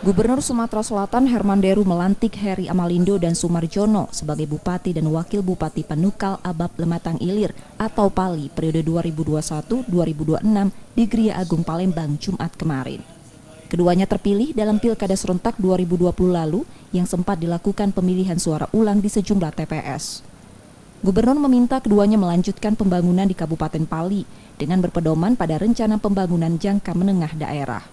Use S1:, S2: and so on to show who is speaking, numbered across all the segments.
S1: Gubernur Sumatera Selatan Herman Deru melantik Heri Amalindo dan Sumarjono sebagai Bupati dan Wakil Bupati Panukal Abab Lematang Ilir atau Pali periode 2021-2026 di Gria Agung Palembang Jumat kemarin. Keduanya terpilih dalam Pilkada serentak 2020 lalu yang sempat dilakukan pemilihan suara ulang di sejumlah TPS. Gubernur meminta keduanya melanjutkan pembangunan di Kabupaten Pali dengan berpedoman pada rencana pembangunan jangka menengah daerah.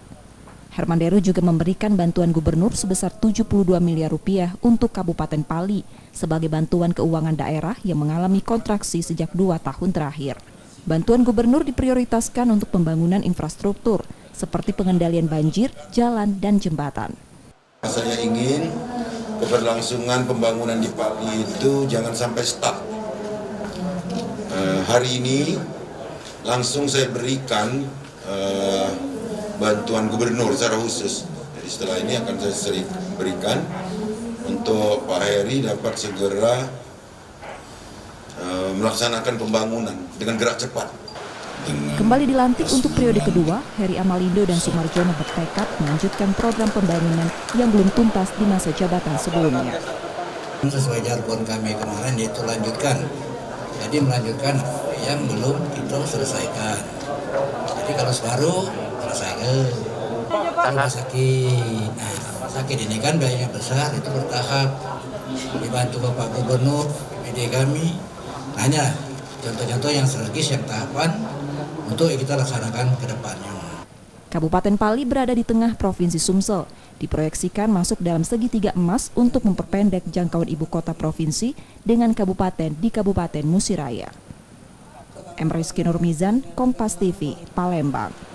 S1: Herman Deru juga memberikan bantuan gubernur sebesar 72 miliar rupiah untuk Kabupaten Pali sebagai bantuan keuangan daerah yang mengalami kontraksi sejak 2 tahun terakhir. Bantuan gubernur diprioritaskan untuk pembangunan infrastruktur seperti pengendalian banjir, jalan, dan jembatan.
S2: Saya ingin keberlangsungan pembangunan di Pali itu jangan sampai stuck. Hari ini langsung saya berikan bantuan gubernur secara khusus. Jadi setelah ini akan saya sering berikan untuk Pak Heri dapat segera melaksanakan pembangunan dengan gerak cepat.
S1: Kembali dilantik untuk periode kedua, Heri Amalindo dan Sumarjono bertekad melanjutkan program pembangunan yang belum tuntas di masa jabatan sebelumnya.
S3: Sesuai jargon kami kemarin yaitu lanjutkan. Jadi melanjutkan yang belum kita selesaikan. Jadi kalau separuh selesaikan. Rumah sakit. Nah, sakit ini kan biayanya besar, itu bertahap. Dibantu Bapak Gubernur, PD kami. Hanya contoh-contoh yang strategis, yang tahapan untuk kita laksanakan ke depannya.
S1: Kabupaten Pali berada di tengah Provinsi Sumsel, diproyeksikan masuk dalam segitiga emas untuk memperpendek jangkauan ibu kota provinsi dengan kabupaten di Kabupaten Musiraya. Rizky Nurmizan, Kompas TV, Palembang.